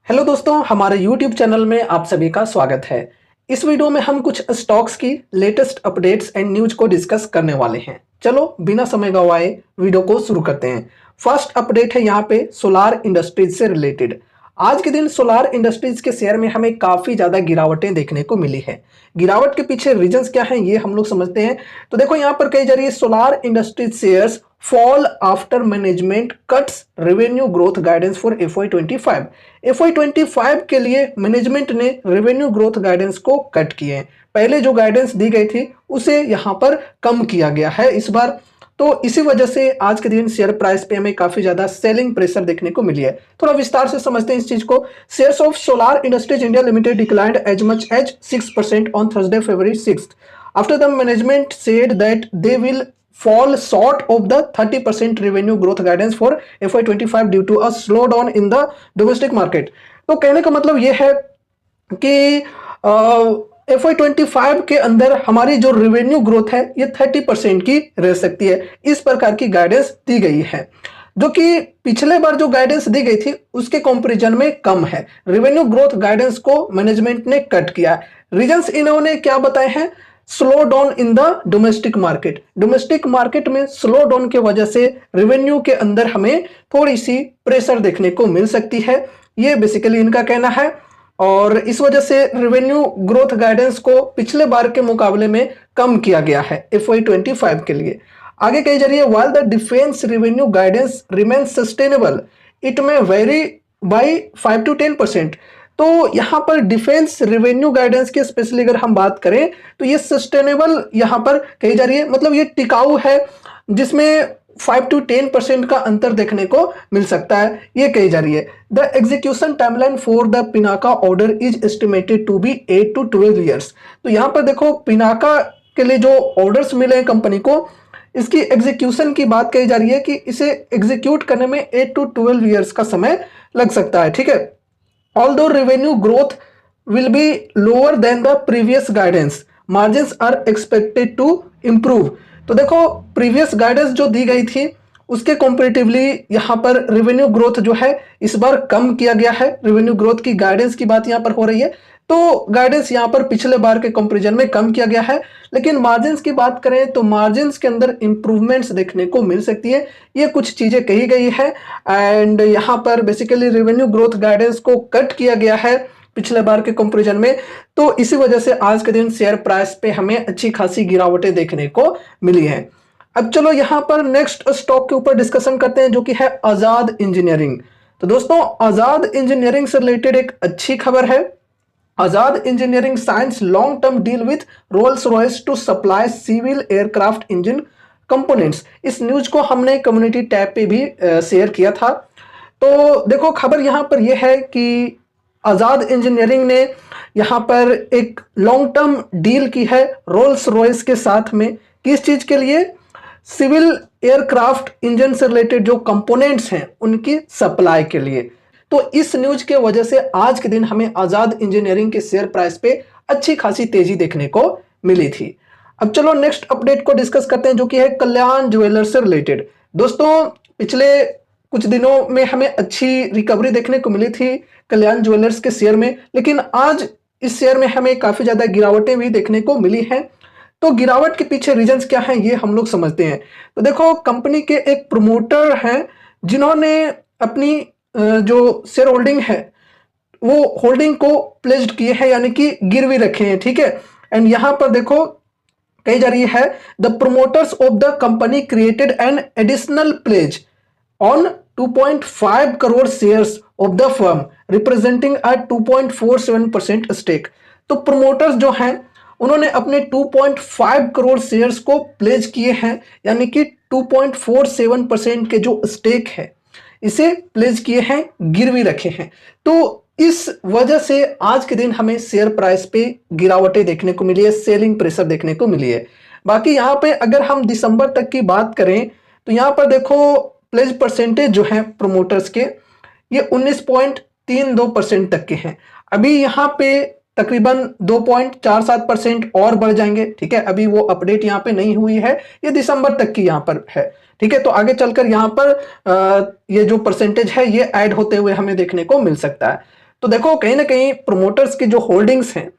Hello दोस्तों, हमारे YouTube channel में आप सभी का स्वागत है। इस वीडियो में हम कुछ स्टॉक्स की लेटेस्ट अपडेट्स एंड न्यूज को डिस्कस करने वाले हैं। चलो बिना समय गवाए वीडियो को शुरू करते हैं। फर्स्ट अपडेट है यहाँ पे सोलार इंडस्ट्रीज से रिलेटेड। आज के दिन सोलार इंडस्ट्रीज के शेयर में हमें काफी ज्यादा गिरावटें देखने को मिली है। गिरावट के पीछे रीजंस क्या हैं ये हम लोग समझते हैं। तो देखो यहाँ पर कही जा रही है solar industries shares fall after management cuts revenue growth guidance for FY25। FY25 के लिए मैनेजमेंट ने रेवेन्यू ग्रोथ गाइडेंस को कट किए हैं। पहले जो गाइडेंस दी गई थी उसे यहाँ पर कम किया गया है इस बार। तो इसी वजह से आज के दिन शेयर प्राइस पे हमें काफी ज्यादा सेलिंग प्रेशर देखने को मिली है। थोड़ा विस्तार से समझते हैं इस चीज को। Shares of Solar Industries India limited declined as much as 6% on Thursday February 6th after the management said that they will fall short of the 30% revenue growth guidance for FY25 due to a slowdown in the domestic market। तो कहने का मतलब ये है कि FY25 के अंदर हमारी जो रेवेन्यू ग्रोथ है ये 30% की रह सकती है। इस प्रकार की गाइडेंस दी गई है जो कि पिछले बार जो गाइडेंस दी गई थी उसके कंपैरिजन में कम है। रेवेन्यू ग्रोथ गाइडेंस को मैनेजमेंट ने कट किया। रीजंस इन्होंने क्या बताए हैं? Slow down in the domestic market. Domestic market में स्लो डाउन के वजह से रेवेन्यू के अंदर हमें थोड़ी सी प्रेशर देखने को मिल सकती है, ये बेसिकली इनका कहना है। और इस वजह से रेवेन्यू ग्रोथ गाइडेंस को पिछले बार के मुकाबले में कम किया गया है FY25 के लिए। आगे कही जा रही है while the defense revenue guidance remains sustainable it may vary by 5 to 10%। तो यहाँ पर डिफेंस रेवेन्यू गाइडेंस की स्पेशली अगर हम बात करें तो ये सस्टेनेबल यहाँ पर कही जा रही है, मतलब ये टिकाऊ है जिसमें 5 to 10% का अंतर देखने को मिल सकता है, ये कही जा रही है। The execution timeline for the Pinaka order is estimated to be 8 to 12 years. तो यहाँ पर देखो पिनाका के लिए जो ऑर्डर्स मिले हैं कंपनी को, इसकी एग्जीक्यूशन की बात कही जा रही है कि इसे एग्जीक्यूट करने में 8 to 12 ईयर्स का समय लग सकता है। ठीक है, although revenue growth will be lower than the previous guidance margins are expected to improve। तो देखो प्रीवियस गाइडेंस जो दी गई थी उसके कंपैरेटिवली यहाँ पर रेवेन्यू ग्रोथ जो है इस बार कम किया गया है। रेवेन्यू ग्रोथ की गाइडेंस की बात यहाँ पर हो रही है, तो गाइडेंस यहाँ पर पिछले बार के कंपैरिजन में कम किया गया है। लेकिन मार्जिन्स की बात करें तो मार्जिन्स के अंदर इंप्रूवमेंट्स देखने को मिल सकती है, ये कुछ चीजें कही गई है। एंड यहाँ पर बेसिकली रेवेन्यू ग्रोथ गाइडेंस को कट किया गया है पिछले बार के कंपैरिजन में। तो इसी वजह से आज के दिन शेयर प्राइस पे हमें अच्छी खासी गिरावटें देखने को मिली है। अब चलो यहाँ पर नेक्स्ट स्टॉक के ऊपर डिस्कशन करते हैं जो कि है आजाद इंजीनियरिंग। तो दोस्तों आजाद इंजीनियरिंग से रिलेटेड एक अच्छी खबर है। Azad engineering science long term deal with Rolls Royce to supply civil aircraft engine components. इस न्यूज को हमने कम्युनिटी टैब पे भी शेयर किया था। तो देखो खबर यहाँ पर यह है कि आजाद इंजीनियरिंग ने यहाँ पर एक लॉन्ग टर्म डील की है रोल्स रॉयस के साथ में। किस चीज के लिए? सिविल एयरक्राफ्ट इंजन से रिलेटेड जो कंपोनेंट्स हैं उनकी सप्लाई के लिए। तो इस न्यूज के वजह से आज के दिन हमें आजाद इंजीनियरिंग के शेयर प्राइस पे अच्छी खासी तेजी देखने को मिली थी। अब चलो नेक्स्ट अपडेट को डिस्कस करते हैं जो कि है कल्याण ज्वेलर्स से रिलेटेड। दोस्तों पिछले कुछ दिनों में हमें अच्छी रिकवरी देखने को मिली थी कल्याण ज्वेलर्स के शेयर में, लेकिन आज इस शेयर में हमें काफी ज्यादा गिरावटें भी देखने को मिली हैं। तो गिरावट के पीछे रीजंस क्या हैं ये हम लोग समझते हैं। तो देखो कंपनी के एक प्रमोटर हैं जिन्होंने अपनी जो शेयर होल्डिंग है वो होल्डिंग को प्लेस्ड किए हैं, यानी कि गिरवी रखे हैं। ठीक है, एंड यहां पर देखो कही जा रही है the promoters of the company created an additional pledge on 2.5 crore shares of the firm representing a 2.47% stake. तो प्रोमोटर्स जो हैं उन्होंने अपने 2.5 करोड़ शेयर्स को प्लेज किए हैं, यानी कि 2.47% के जो स्टेक है इसे प्लेज किए हैं, गिरवी रखे हैं। तो इस वजह से आज के दिन हमें शेयर प्राइस पे गिरावटें देखने को मिली है, सेलिंग प्रेशर देखने को मिली है। बाकी यहाँ पे अगर हम दिसंबर तक की बात करें तो यहाँ पर देखो प्लेज परसेंटेज जो है प्रोमोटर्स के ये 19.32% तक के हैं। अभी यहाँ पे तकरीबन 2.47% और बढ़ जाएंगे। ठीक है, अभी वो अपडेट यहाँ पे नहीं हुई है, ये दिसंबर तक की यहाँ पर है। ठीक है, तो आगे चलकर यहाँ पर ये जो परसेंटेज है ये ऐड होते हुए हमें देखने को मिल सकता है। तो देखो कहीं ना कहीं प्रोमोटर्स की जो होल्डिंग्स हैं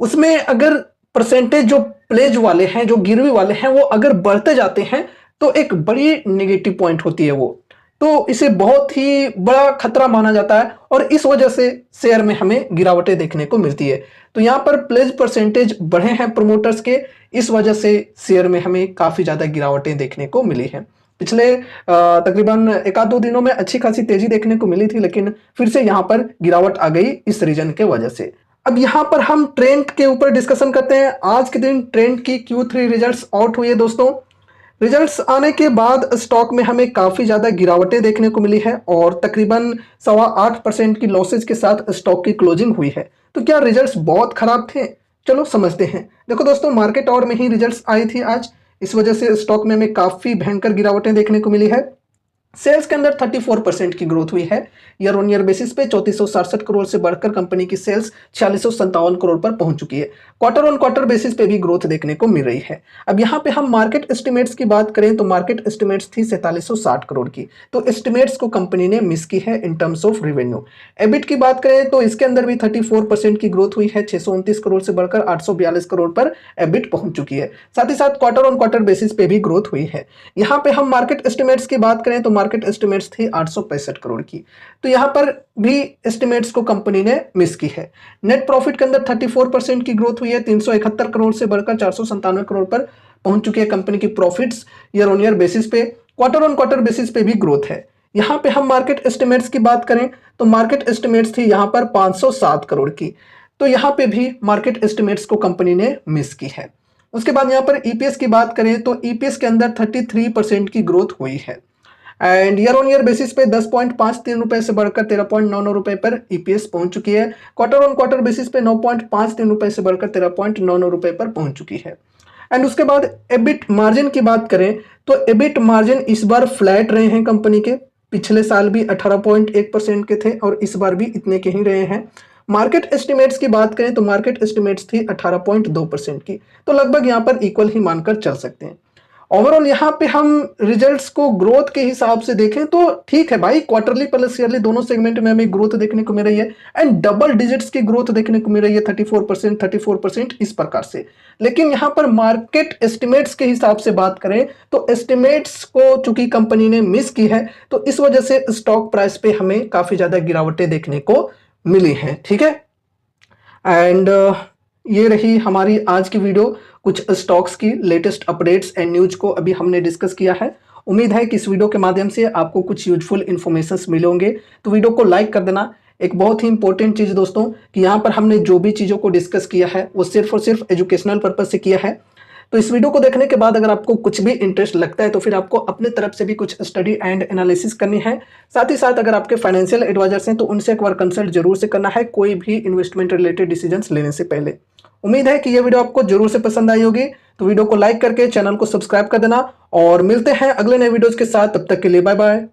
उसमें अगर परसेंटेज जो प्लेज वाले हैं, जो गिरवी वाले हैं, वो अगर बढ़ते जाते हैं तो एक बड़ी नेगेटिव पॉइंट होती है वो। तो इसे बहुत ही बड़ा खतरा माना जाता है और इस वजह से शेयर में हमें गिरावटें देखने को मिलती है। तो यहाँ पर प्लेज परसेंटेज बढ़े हैं प्रोमोटर्स के, इस वजह से शेयर में हमें काफी ज्यादा गिरावटें देखने को मिली है। पिछले तकरीबन एक आध दो दिनों में अच्छी खासी तेजी देखने को मिली थी, लेकिन फिर से यहाँ पर गिरावट आ गई इस रीजन के वजह से। अब यहाँ पर हम ट्रेंड के ऊपर डिस्कशन करते हैं। आज के दिन ट्रेंड की Q3 रिजल्ट्स आउट हुई है दोस्तों। रिजल्ट्स आने के बाद स्टॉक में हमें काफी ज्यादा गिरावटें देखने को मिली है और तकरीबन 8.25% की लॉसेज के साथ स्टॉक की क्लोजिंग हुई है। तो क्या रिजल्ट्स बहुत खराब थे? चलो समझते हैं। देखो दोस्तों, मार्केट और में ही रिजल्ट्स आई थी आज, इस वजह से स्टॉक में हमें काफी भयंकर गिरावटें देखने को मिली है। सेल्स के अंदर 34% की ग्रोथ हुई है ईयर ऑन ईयर बेसिस पे। 3467 करोड़ से बढ़कर कंपनी की सेल्स 4657 करोड़ पर पहुंच चुकी है। क्वार्टर ऑन क्वार्टर बेसिस पे भी ग्रोथ देखने को मिल रही है। अब यहाँ पे हम मार्केट एस्टिमेट्स की बात करें तो मार्केट एस्टिमेट्स थी 4760 करोड़ की, तो एस्टिमेट्स को कंपनी ने मिस की है in terms of revenue. EBIT की बात करें तो इसके अंदर भी 34% की ग्रोथ हुई है, 629 करोड़ से बढ़कर 842 करोड़ पर एबिट पहुंच चुकी है। साथ ही साथ क्वार्टर ऑन क्वार्टर बेसिस पे भी ग्रोथ हुई है। यहाँ पे हम मार्केट एस्टिमेट्स की बात करें तो मार्केट एस्टिमेट्स थी 865 करोड़ की, तो यहां पर भी एस्टिमेट्स को कंपनी ने मिस की है। नेट प्रॉफिट के अंदर 34% की ग्रोथ हुई है, 371 करोड़ से बढ़कर 497 करोड़ पर पहुंच चुकी है कंपनी की profits year on year basis पे। क्वार्टर ऑन क्वार्टर बेसिस पे भी ग्रोथ है। यहां पे हम मार्केट एस्टिमेट्स की बात करें तो मार्केट एस्टिमेट्स थी यहां पर 507 करोड़ की, तो यहां पे भी मार्केट एस्टिमेट्स को कंपनी ने मिस की है। उसके बाद यहां पर ईपीएस की बात करें तो ईपीएस के अंदर 33% की ग्रोथ हुई है and year on year basis पे 10.53 रुपए से बढ़कर 13.99 रुपए पर ईपीएस पहुंच चुकी है। क्वार्टर ऑन क्वार्टर बेसिस पे 9.53 रुपए से बढ़कर 13.99 रुपए पर पहुंच चुकी है। एंड उसके बाद एबिट मार्जिन की बात करें तो एबिट मार्जिन इस बार फ्लैट रहे हैं कंपनी के। पिछले साल भी 18.1% के थे और इस बार भी इतने के ही रहे हैं। मार्केट एस्टिमेट्स की बात करें तो मार्केट एस्टिमेट्स थी 18.2% की, तो लगभग यहां पर इक्वल ही मानकर चल सकते हैं। ओवरऑल यहाँ पे हम रिजल्ट्स को ग्रोथ के हिसाब से देखें तो ठीक है भाई, क्वार्टरली प्लस ईयरली दोनों सेगमेंट में हमें ग्रोथ देखने को मिल रही है एंड डबल डिजिट्स की ग्रोथ देखने को मिल रही है, 34% इस प्रकार से। लेकिन यहाँ पर मार्केट एस्टिमेट्स के हिसाब से बात करें तो एस्टिमेट्स को चूंकि कंपनी ने मिस की है तो इस वजह से स्टॉक प्राइस पे हमें काफी ज्यादा गिरावटें देखने को मिली हैं। ठीक है, एंड ये रही हमारी आज की वीडियो। कुछ स्टॉक्स की लेटेस्ट अपडेट्स एंड न्यूज को अभी हमने डिस्कस किया है। उम्मीद है कि इस वीडियो के माध्यम से आपको कुछ यूजफुल इन्फॉर्मेशंस मिले होंगे, तो वीडियो को लाइक कर देना। एक बहुत ही इंपॉर्टेंट चीज दोस्तों कि यहाँ पर हमने जो भी चीज़ों को डिस्कस किया है वो सिर्फ और सिर्फ एजुकेशनल पर्पज से किया है। तो इस वीडियो को देखने के बाद अगर आपको कुछ भी इंटरेस्ट लगता है तो फिर आपको अपने तरफ से भी कुछ स्टडी एंड एनालिसिस करनी है। साथ ही साथ अगर आपके फाइनेंशियल एडवाइजर्स हैं तो उनसे एक बार कंसल्ट जरूर से करना है कोई भी इन्वेस्टमेंट रिलेटेड डिसीजंस लेने से पहले। उम्मीद है कि यह वीडियो आपको जरूर से पसंद आई होगी, तो वीडियो को लाइक करके चैनल को सब्सक्राइब कर देना और मिलते हैं अगले नए वीडियोस के साथ। तब तक के लिए बाय बाय।